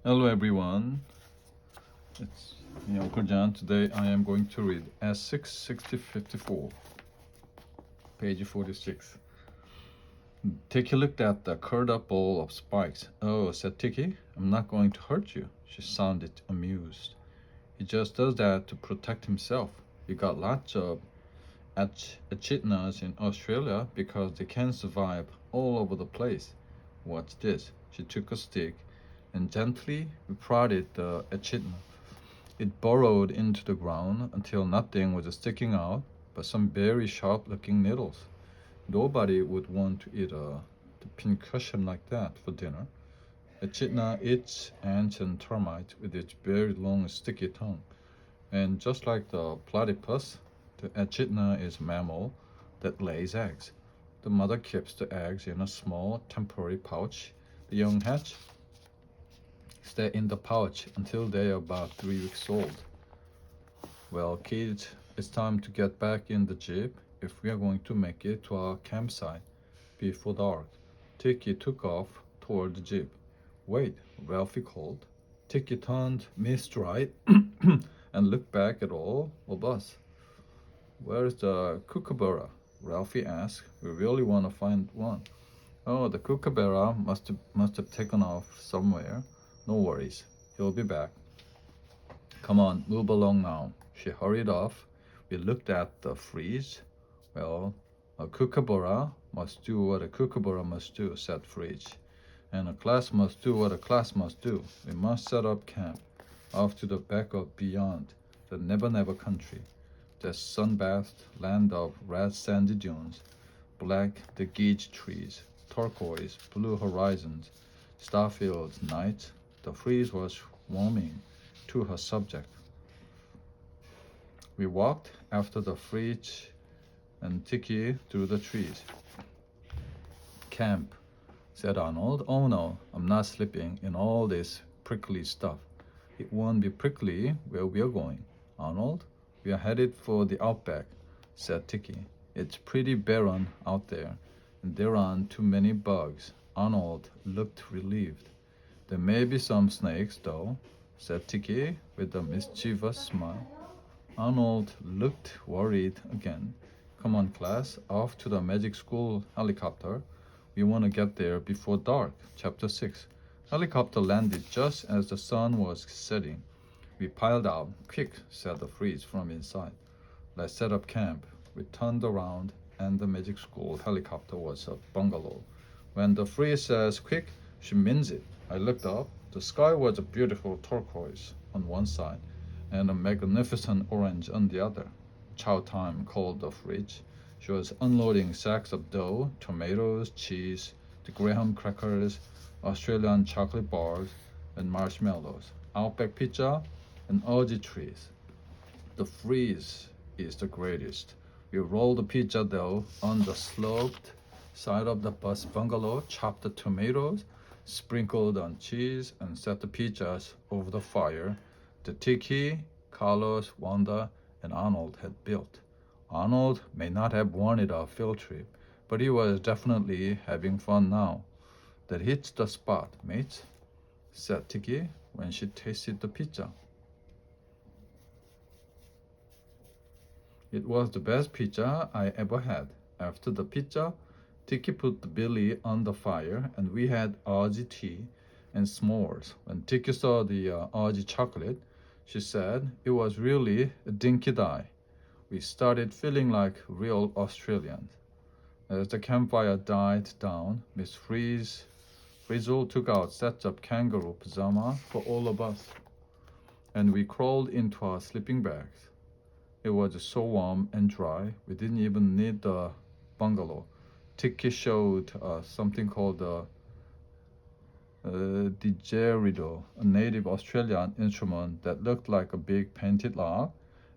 Hello everyone, it's me Uncle John. Today I am going to read S6 6054, page 46. Tiki looked at the curled up ball of spikes. Oh, said Tiki, I'm not going to hurt you. She sounded amused. He just does that to protect himself. We got lots of echidnas in Australia because they can survive all over the place. Watch this. She took a stick and gently prodded the echidna. It burrowed into the ground until nothing was sticking out but some very sharp-looking needles. Nobody would want to eat a pincushion like that for dinner. Echidna eats ants and termites with its very long, sticky tongue. And just like the platypus, the echidna is a mammal that lays eggs. The mother keeps the eggs in a small, temporary pouch. The young hatch stay in the pouch until they are about 3 weeks old. Well, kids, it's time to get back in the jeep if we are going to make it to our campsite before dark. Tiki took off toward the jeep. Wait, Ralphie called. Tiki turned mid-stride and looked back at all of us. Where's the kookaburra? Ralphie asked. We really want to find one. Oh, the kookaburra must have taken off somewhere. No worries, he'll be back. Come on, move along now. She hurried off. We looked at the freeze. Well, a kookaburra must do what a kookaburra must do, said Freeze. And a class must do what a class must do. We must set up camp off to the back of beyond, the Never Never country, the sun-bathed land of red sandy dunes, black the gauge trees, turquoise blue horizons, star-filled nights. The Freeze was warming to her subject. We walked after the Freeze and Tiki through the trees. Camp, said Arnold. Oh no, I'm not sleeping in all this prickly stuff. It won't be prickly where we're going. Arnold, we are headed for the outback, said Tiki. It's pretty barren out there, and there aren't too many bugs. Arnold looked relieved. There may be some snakes, though, said Tiki with a mischievous smile. Arnold looked worried again. Come on, class, off to the magic school helicopter. We want to get there before dark. Chapter 6. Helicopter landed just as the sun was setting. We piled out. Quick, said the Freeze from inside. Let's set up camp. We turned around, and the magic school helicopter was a bungalow. When the Freeze says quick, she means it. I looked up. The sky was a beautiful turquoise on one side and a magnificent orange on the other. Chow time, called the Freeze. She was unloading sacks of dough, tomatoes, cheese, the graham crackers, Australian chocolate bars, and marshmallows, Outback pizza, and orgy trees. The Freeze is the greatest. We rolled the pizza dough on the sloped side of the bus bungalow, chopped the tomatoes, sprinkled on cheese, and set the pizzas over the fire the Tiki, Carlos, Wanda, and Arnold had built. Arnold may not have wanted a field trip, but he was definitely having fun now. That hits the spot, mates, said Tiki when she tasted the pizza. It was the best pizza I ever had. After the pizza, Tiki put Billy on the fire and we had Aussie tea and s'mores. When Tiki saw the Aussie chocolate, she said it was really a dinky die. We started feeling like real Australians. As the campfire died down, Miss Frizzle took out sets of kangaroo pajamas for all of us, and we crawled into our sleeping bags. It was so warm and dry, we didn't even need the bungalow. Tiki showed us something called the didgeridoo, a native Australian instrument that looked like a big painted log,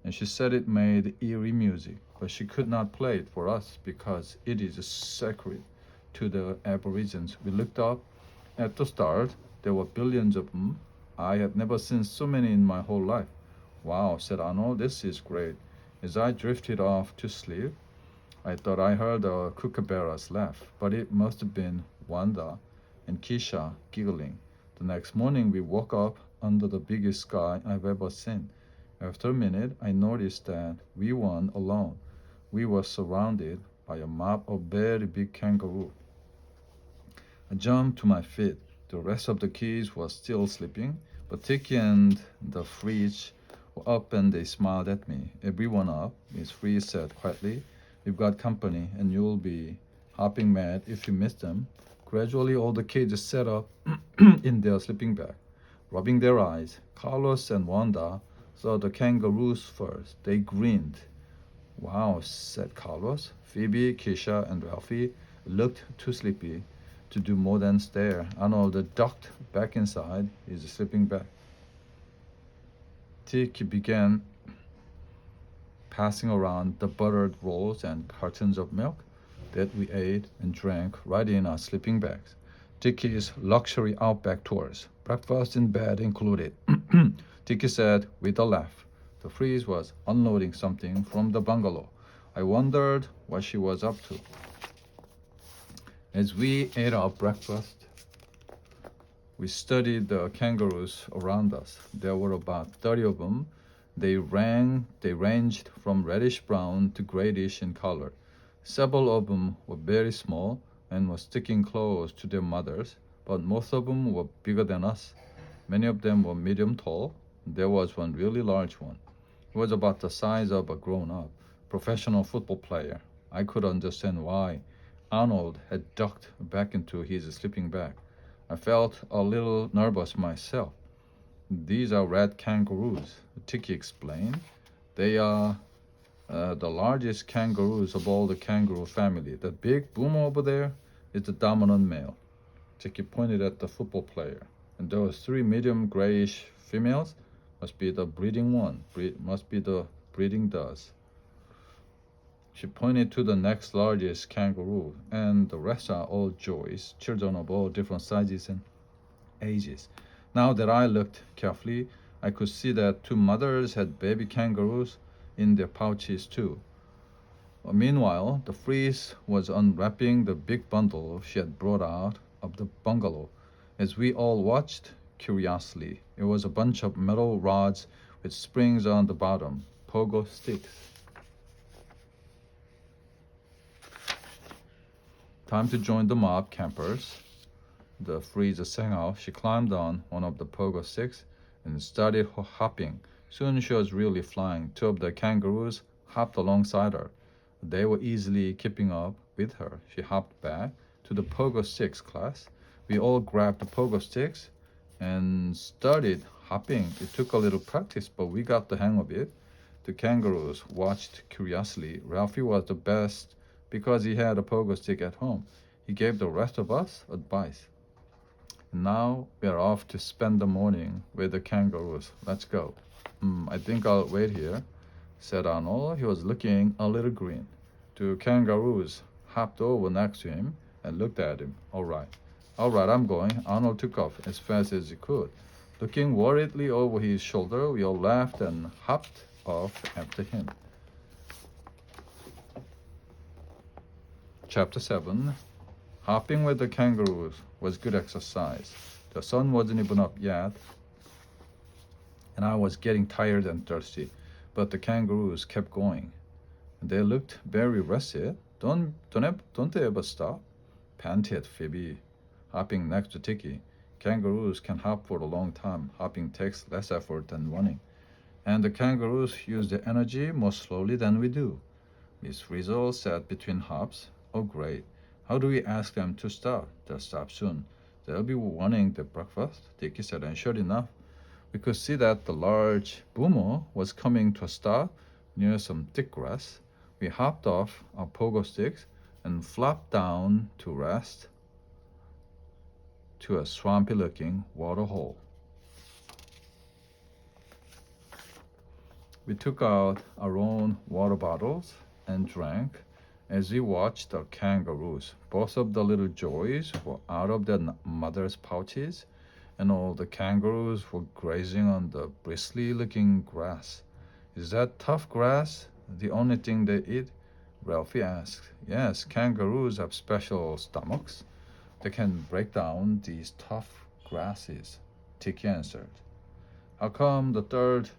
and she said it made eerie music, but she could not play it for us because it is sacred to the Aborigines. We looked up at the stars. There were billions of them. I had never seen so many in my whole life. Wow, said Arnold, this is great. As I drifted off to sleep, I thought I heard a kookaburra's laugh, but it must have been Wanda and Keisha giggling. The next morning, we woke up under the biggest sky I've ever seen. After a minute, I noticed that we weren't alone. We were surrounded by a mob of very big kangaroos. I jumped to my feet. The rest of the kids were still sleeping, but Tiki and the Freeze were up and they smiled at me. Everyone up, Miss Freeze said quietly. We've got company and you'll be hopping mad if you miss them. Gradually, all the kids sat up in their sleeping bag, rubbing their eyes. Carlos and Wanda saw the kangaroos first. They grinned. Wow, said Carlos. Phoebe, Keisha, and Ralphie looked too sleepy to do more than stare. Arnold ducked back inside his sleeping bag. Tiki began passing around the buttered rolls and cartons of milk that we ate and drank right in our sleeping bags. Tiki's luxury outback tours, breakfast in bed included. Tiki said with a laugh. The Freeze was unloading something from the bungalow. I wondered what she was up to. As we ate our breakfast, we studied the kangaroos around us. There were about 30 of them. They ranged from reddish brown to grayish in color. Several of them were very small and were sticking close to their mothers, but most of them were bigger than us. Many of them were medium tall. There was one really large one. He was about the size of a grown-up professional football player. I could understand why Arnold had ducked back into his sleeping bag. I felt a little nervous myself. These are red kangaroos, Tiki explained. They are the largest kangaroos of all the kangaroo family. The big boomer over there is the dominant male. Tiki pointed at the football player. And those three medium grayish females must be the breeding one. Must be the breeding does. She pointed to the next largest kangaroo, and the rest are all joys, children of all different sizes and ages. Now that I looked carefully, I could see that two mothers had baby kangaroos in their pouches too. Meanwhile, the Freeze was unwrapping the big bundle she had brought out of the bungalow. As we all watched curiously, it was a bunch of metal rods with springs on the bottom, pogo sticks. Time to join the mob campers. The Freeze sang out. She climbed on one of the pogo sticks and started hopping. Soon she was really flying. Two of the kangaroos hopped alongside her. They were easily keeping up with her. She hopped back to the pogo sticks class. We all grabbed the pogo sticks and started hopping. It took a little practice, but we got the hang of it. The kangaroos watched curiously. Ralphie was the best because he had a pogo stick at home. He gave the rest of us advice. Now we are off to spend the morning with the kangaroos. Let's go. I think I'll wait here, said Arnold. He was looking a little green. Two kangaroos hopped over next to him and looked at him. All right, I'm going. Arnold took off as fast as he could. Looking worriedly over his shoulder, we all laughed and hopped off after him. Chapter 7. Hopping with the kangaroos was good exercise. The sun wasn't even up yet, and I was getting tired and thirsty, but the kangaroos kept going. They looked very rested. Don't they ever stop? Panted Phoebe, hopping next to Tiki. Kangaroos can hop for a long time. Hopping takes less effort than running. And the kangaroos use their energy more slowly than we do. Miss Frizzle said between hops. Oh, great. How do we ask them to stop? They'll stop soon. They'll be wanting their breakfast, Tiki said, and sure enough, we could see that the large boomer was coming to a stop near some thick grass. We hopped off our pogo sticks and flopped down to rest to a swampy-looking water hole. We took out our own water bottles and drank as we watched the kangaroos. Both of the little joys were out of their mother's pouches, and all the kangaroos were grazing on the bristly-looking grass. Is that tough grass the only thing they eat? Ralphie asked. Yes, kangaroos have special stomachs. They can break down these tough grass is, Tiki answered. How come the third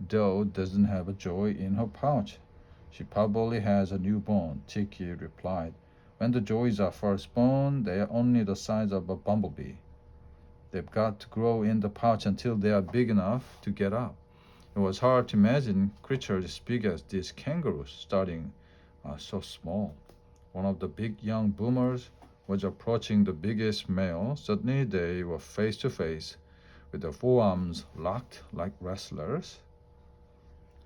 doe doesn't have a joy in her pouch? She probably has a newborn, Tiki replied. When the joys are first born, they are only the size of a bumblebee. They've got to grow in the pouch until they are big enough to get up. It was hard to imagine creatures as big as these kangaroos starting so small. One of the big young boomers was approaching the biggest male. Suddenly they were face to face with their forearms locked like wrestlers.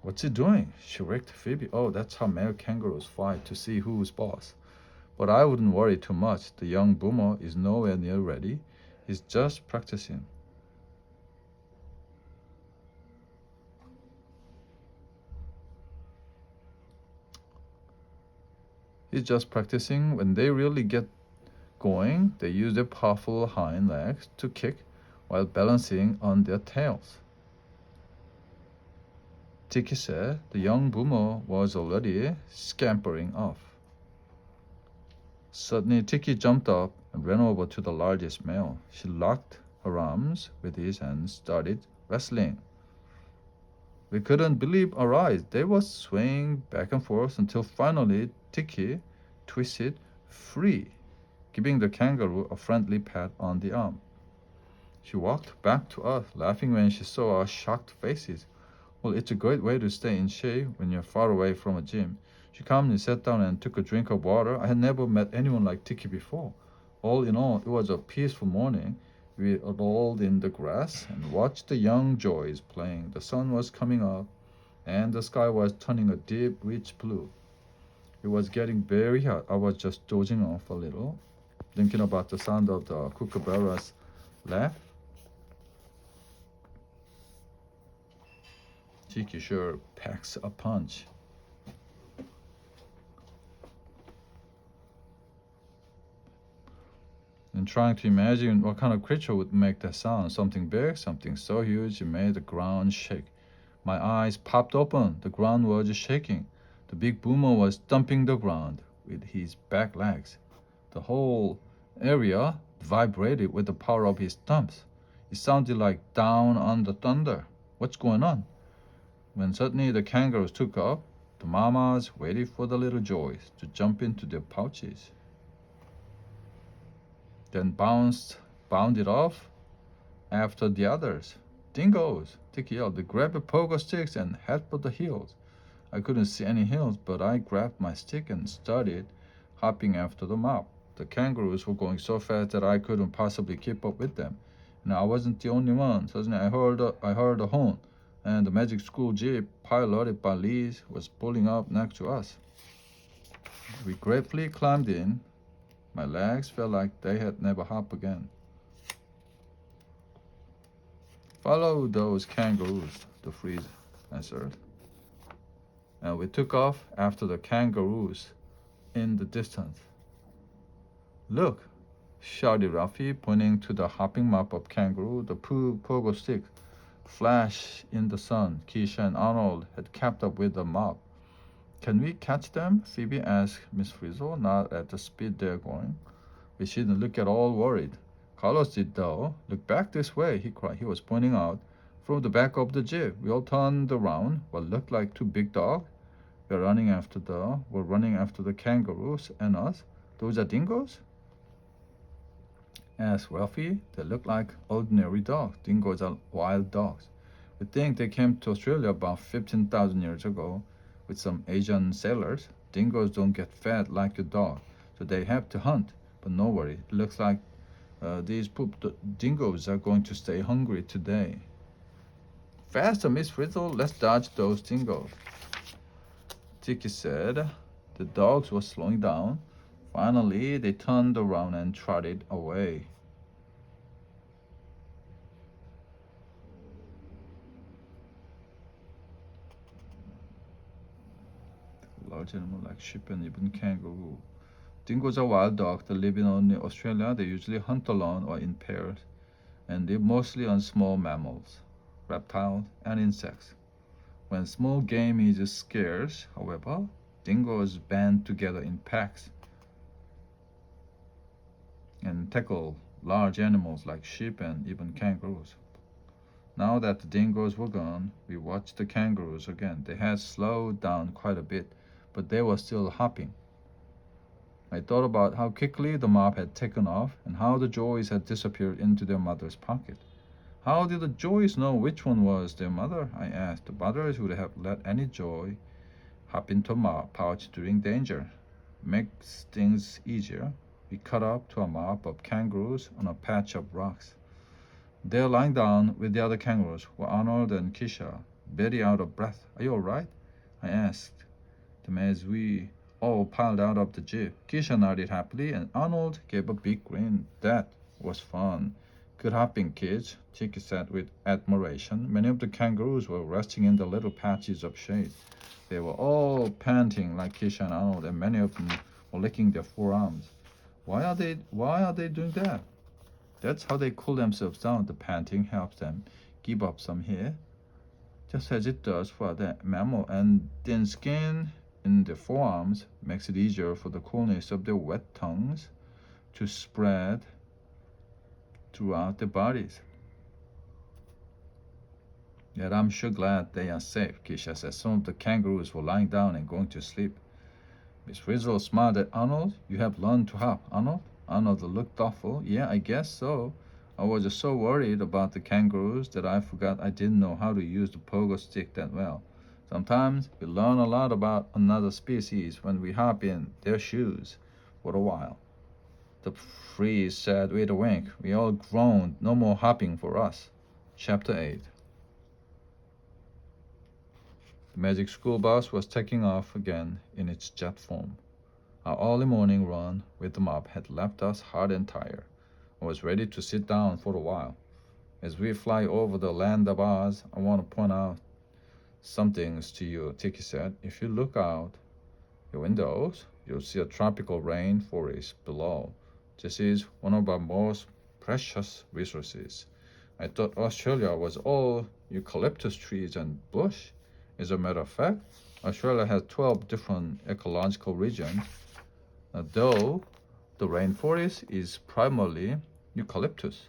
What's he doing? Shrieked Phoebe. Oh, that's how male kangaroos fight to see who's boss. But I wouldn't worry too much. The young boomer is nowhere near ready. He's just practicing. He's just practicing. When they really get going, they use their powerful hind legs to kick while balancing on their tails. Tiki said the young boomer was already scampering off. Suddenly, Tiki jumped up and ran over to the largest male. She locked her arms with his and started wrestling. We couldn't believe our eyes. They were swaying back and forth until finally Tiki twisted free, giving the kangaroo a friendly pat on the arm. She walked back to us, laughing when she saw our shocked faces. Well, it's a great way to stay in shape when you're far away from a gym. She calmly sat down and took a drink of water. I had never met anyone like Tiki before. All in all, it was a peaceful morning. We rolled in the grass and watched the young joys playing. The sun was coming up, and the sky was turning a deep, rich blue. It was getting very hot. I was just dozing off a little, thinking about the sound of the kookaburras' laugh. Tiki sure packs a punch. And trying to imagine what kind of creature would make that sound. Something big, something so huge it made the ground shake. My eyes popped open. The ground was shaking. The big boomer was thumping the ground with his back legs. The whole area vibrated with the power of his thumps. It sounded like Down Under Thunder. What's going on? When suddenly the kangaroos took off, the mamas waited for the little joys to jump into their pouches. Then bounded off after the others. Dingoes! Tiki yelled. They grabbed the pogo sticks and head for the hills. I couldn't see any hills, but I grabbed my stick and started hopping after the mob. The kangaroos were going so fast that I couldn't possibly keep up with them. And I wasn't the only one. Suddenly I heard a horn, and the magic school jeep, piloted by Liz, was pulling up next to us. We gratefully climbed in. My legs felt like they had never hopped again. Follow those kangaroos, the freeze answered. And we took off after the kangaroos in the distance. Look, shouted Ralphie, pointing to the hopping mop of kangaroo. The pogo stick flashed in the sun. Keisha and Arnold had kept up with the mob. Can we catch them? Phoebe asked Miss Frizzle, not at the speed they're going. We didn't look at all worried. Carlos did though. Look back this way, he cried. He was pointing out from the back of the jeep. We all turned around. What looked like two big dogs were running after the kangaroos and us. Those are dingoes? Asked Ralphie. They look like ordinary dogs. Dingoes are wild dogs. We think they came to Australia about 15,000 years ago with some Asian sailors. Dingoes don't get fat like a dog, so they have to hunt. But no worry, it looks like these dingoes are going to stay hungry today. Faster, Miss Frizzle, let's dodge those dingoes. Tiki said. The dogs were slowing down. Finally, they turned around and trotted away. Large animals like sheep and even kangaroo. Dingoes are wild dogs that live in only Australia. They usually hunt alone or in pairs and live mostly on small mammals, reptiles, and insects. When small game is scarce, however, dingoes band together in packs and tackle large animals like sheep and even kangaroos. Now that the dingoes were gone, we watched the kangaroos again. They had slowed down quite a bit, but they were still hopping. I thought about how quickly the mob had taken off and how the joys had disappeared into their mother's pocket. How did the joys know which one was their mother? I asked. The mothers would have let any joy hop into a mob pouch during danger. Makes things easier. We cut up to a mob of kangaroos on a patch of rocks. They're lying down with the other kangaroos, were Arnold and Kisha, very out of breath. Are you all right? I asked them as we all piled out of the jeep. Kisha nodded happily, and Arnold gave a big grin. That was fun. Good hopping, kids, Tiki said with admiration. Many of the kangaroos were resting in the little patches of shade. They were all panting like Kisha and Arnold, and many of them were licking their forearms. Why are they doing that? That's how they cool themselves down. The panting helps them give up some hair, just as it does for the mammal, and thin skin in the forearms makes it easier for the coolness of their wet tongues to spread throughout their bodies. Yet I'm sure glad they are safe, Kisha said. Some of the kangaroos were lying down and going to sleep. Miss Frizzle smiled at Arnold. You have learned to hop, Arnold? Arnold looked thoughtful. Yeah, I guess so. I was just so worried about the kangaroos that I forgot I didn't know how to use the pogo stick that well. Sometimes we learn a lot about another species when we hop in their shoes for a while. The freeze said with a wink. We all groaned. No more hopping for us. Chapter 8. The magic school bus was taking off again in its jet form. Our early morning run with the mob had left us hot and tired. I was ready to sit down for a while. As we fly over the land of Oz, I want to point out some things to you, Tiki said. If you look out your windows, you'll see a tropical rainforest below. This is one of our most precious resources. I thought Australia was all eucalyptus trees and bush. As a matter of fact, Australia has 12 different ecological regions, though the rainforest is primarily eucalyptus.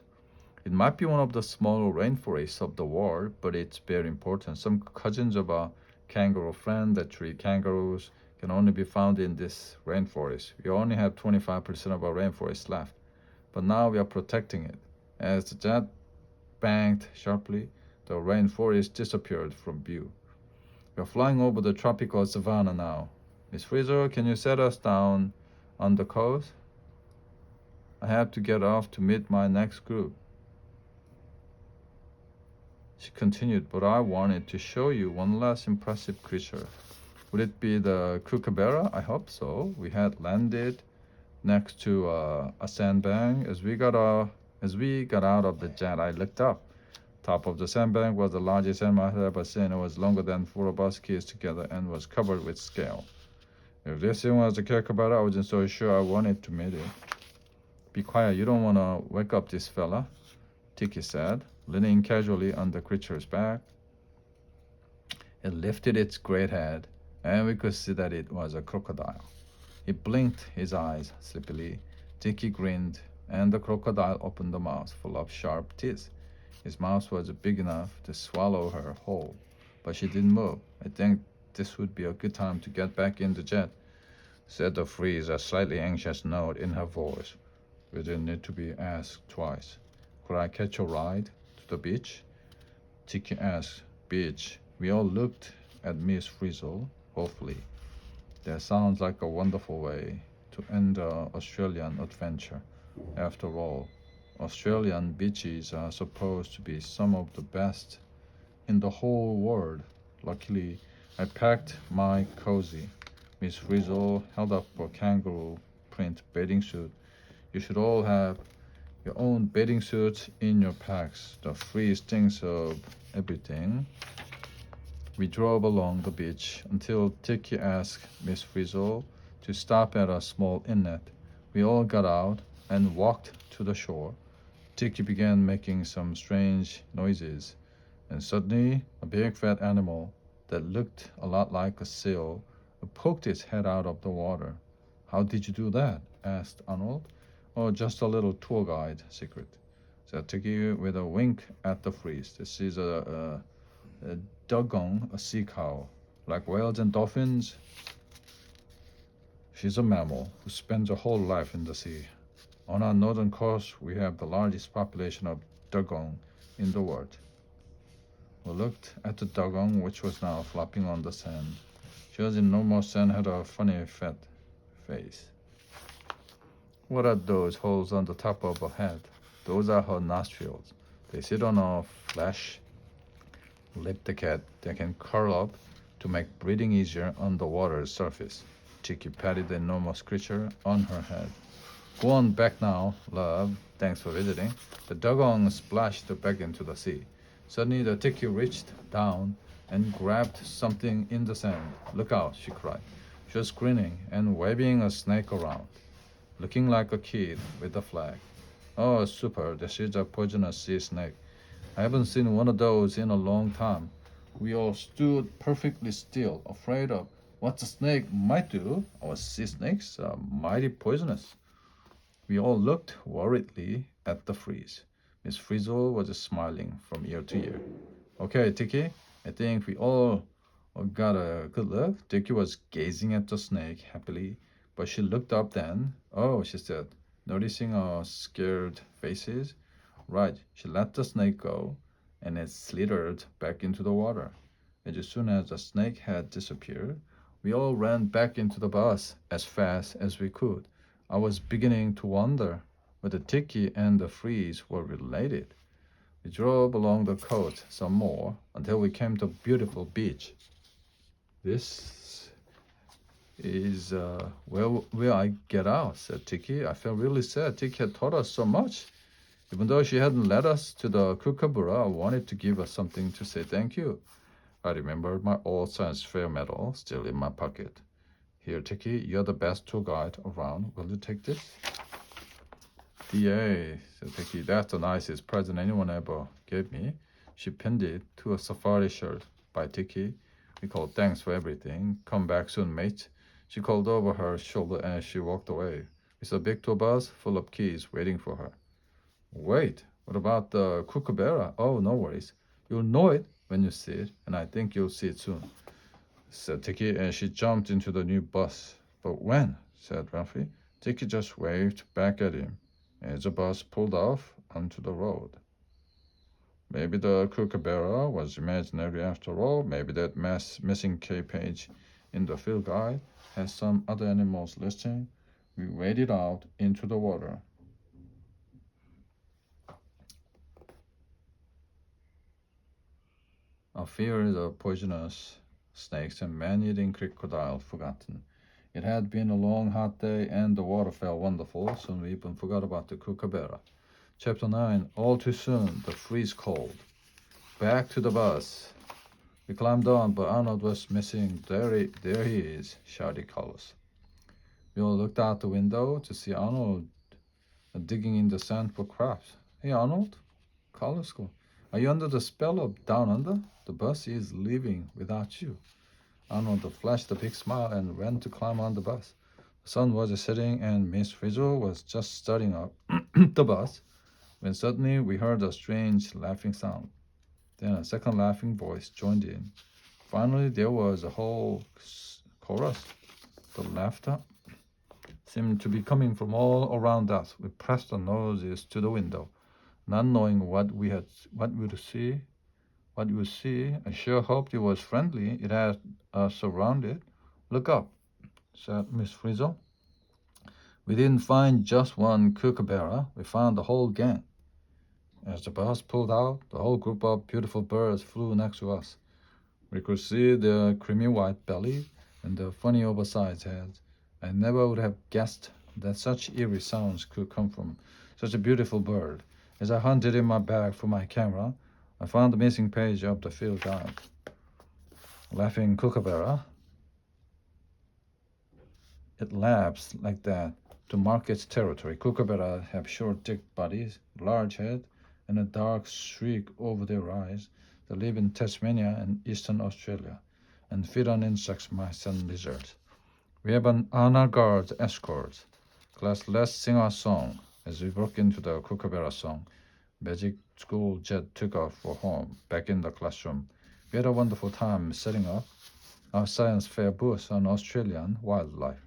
It might be one of the smaller rainforests of the world, but it's very important. Some cousins of our kangaroo friend, the tree kangaroos, can only be found in this rainforest. We only have 25% of our rainforest left, but now we are protecting it. As the jet banked sharply, the rainforest disappeared from view. We are flying over the tropical savanna now. Miss Fraser, can you set us down on the coast? I have to get off to meet my next group. She continued, but I wanted to show you one less impressive creature. Would it be the kookaburra? I hope so. We had landed next to a sandbank. As we got out of the jet, I looked up. Top of the sandbank was the largest animal I had ever seen. It was longer than 4 of us kids together and was covered with scale. If this thing was a kookaburra, I wasn't so sure I wanted to meet it. Be quiet, you don't want to wake up this fella, Tiki said, leaning casually on the creature's back. It lifted its great head, and we could see that it was a crocodile. He blinked his eyes sleepily. Tiki grinned, and the crocodile opened a mouth full of sharp teeth. His mouth was big enough to swallow her whole, but she didn't move. I think this would be a good time to get back in the jet, said the freeze, a slightly anxious note in her voice. We didn't need to be asked twice. Could I catch a ride to the beach? Tiki asked. Beach. We all looked at Miss Frizzle, hopefully. That sounds like a wonderful way to end the Australian adventure. After all, Australian beaches are supposed to be some of the best in the whole world. Luckily, I packed my cozy. Miss Frizzle held up a kangaroo print bathing suit. You should all have your own bathing suits in your packs. The freeze thinks of everything. We drove along the beach until Tiki asked Miss Frizzle to stop at a small inlet. We all got out and walked to the shore. Tiki began making some strange noises, and suddenly a big fat animal that looked a lot like a seal poked its head out of the water. How did you do that? Asked Arnold. Oh, just a little tour guide secret. So Tiki with a wink at the freeze. This is a dugong, a sea cow. Like whales and dolphins, she's a mammal who spends her whole life in the sea. On our northern coast, we have the largest population of dugong in the world. We looked at the dugong, which was now flopping on the sand. She was enormous and had a funny fat face. What are those holes on the top of her head? Those are her nostrils. They sit on her flesh. Lift the cat that can curl up to make breathing easier on the water's surface. Tiki patted the enormous creature on her head. Go on back now, love. Thanks for visiting. The dugong splashed back into the sea. Suddenly the Tiki reached down and grabbed something in the sand. Look out, she cried. She was grinning and waving a snake around, looking like a kid with a flag. Oh, super, this is a poisonous sea snake. I haven't seen one of those in a long time. We all stood perfectly still, afraid of what the snake might do. Our sea snakes are mighty poisonous. We all looked worriedly at the freeze. Miss Frizzle was smiling from ear to ear. Okay, Tiki, I think we all got a good look. Tiki was gazing at the snake happily, but she looked up then. Oh, she said, noticing our scared faces. Right, she let the snake go, and it slithered back into the water. As soon as the snake had disappeared, we all ran back into the bus as fast as we could. I was beginning to wonder whether Tiki and the freeze were related. We drove along the coast some more until we came to a beautiful beach. This is where I get out, said Tiki. I felt really sad. Tiki had taught us so much. Even though she hadn't led us to the kookaburra, I wanted to give us something to say thank you. I remembered my old science fair medal still in my pocket. Here, Tiki, you're the best tour guide around. Will you take this? DA, said Tiki, that's the nicest present anyone ever gave me. She pinned it to a safari shirt by Tiki. We called thanks for everything. Come back soon, mate. She called over her shoulder as she walked away. We saw a big tour bus full of keys waiting for her. Wait, what about the kookaburra? Oh, no worries. You'll know it when you see it, and I think you'll see it soon, said Tiki, and she jumped into the new bus. But when? Said Ralphie. Tiki just waved back at him as the bus pulled off onto the road. Maybe the kookaburra was imaginary after all. Maybe that missing K page in the field guide has some other animals listing. We waded out into the water. Our fears of poisonous snakes and man-eating crocodile forgotten. It had been a long, hot day, and the water felt wonderful, so we even forgot about the kookaburra. Chapter 9. All too soon, the freeze called. Back to the bus. We climbed on, but Arnold was missing. There he is, shouted Carlos. We all looked out the window to see Arnold digging in the sand for crabs. Hey, Arnold? Carlos called. Are you under the spell of Down Under? The bus is leaving without you. Arnold flashed a big smile and ran to climb on the bus. The sun was setting and Miss Frizzle was just starting up the bus when suddenly we heard a strange laughing sound. Then a second laughing voice joined in. Finally, there was a whole chorus. The laughter seemed to be coming from all around us. We pressed our noses to the window, not knowing what we would see. I sure hoped it was friendly. It had us surrounded. Look up, said Miss Frizzle. We didn't find just one kookaburra. We found the whole gang. As the bus pulled out, the whole group of beautiful birds flew next to us. We could see their creamy white belly and their funny oversized heads. I never would have guessed that such eerie sounds could come from such a beautiful bird. As I hunted in my bag for my camera, I found the missing page of the field guide. Laughing kookaburra. It laughs like that to mark its territory. Kookaburras have short, thick bodies, large head, and a dark streak over their eyes. They live in Tasmania and eastern Australia and feed on insects, mice, and lizards. We have an honor guard escort. Class, let's sing our song. As we broke into the Kookaburra song, Magic School jet took off for home. Back in the classroom, we had a wonderful time setting up our science fair booth on Australian wildlife.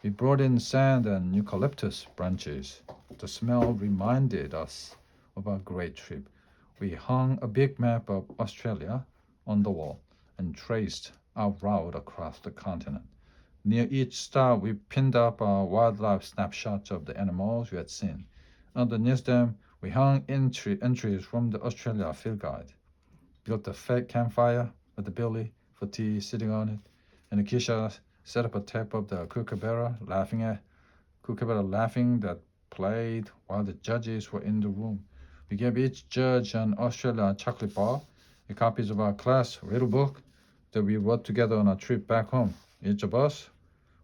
We brought in sand and eucalyptus branches. The smell reminded us of our great trip. We hung a big map of Australia on the wall and traced our route across the continent. Near each stop, we pinned up our wildlife snapshots of the animals we had seen. Underneath them, we hung entries from the Australia Field Guide. Built a fat campfire with the Billy for tea sitting on it, and Keisha set up a tape of the Kookaburra laughing that played while the judges were in the room. We gave each judge an Australia chocolate bar, and copies of our class riddle book that we wrote together on our trip back home. Each of us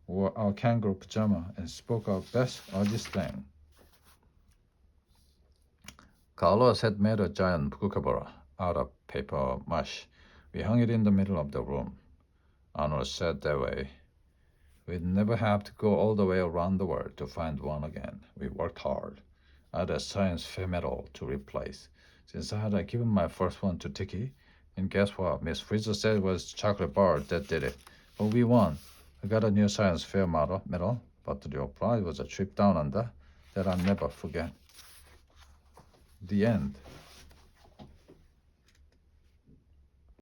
wore our kangaroo pajama and spoke our best Aussie slang. Carlos had made a giant kookaburra out of paper mache. We hung it in the middle of the room. Arnold said that way we'd never have to go all the way around the world to find one again. We worked hard. I had a science fair medal to replace, since I had given my first one to Tiki. And guess what? Miss Frizzle said it was chocolate bar that did it. But we won. I got a new science fair medal, but the real prize was a trip down under that I'll never forget. The end.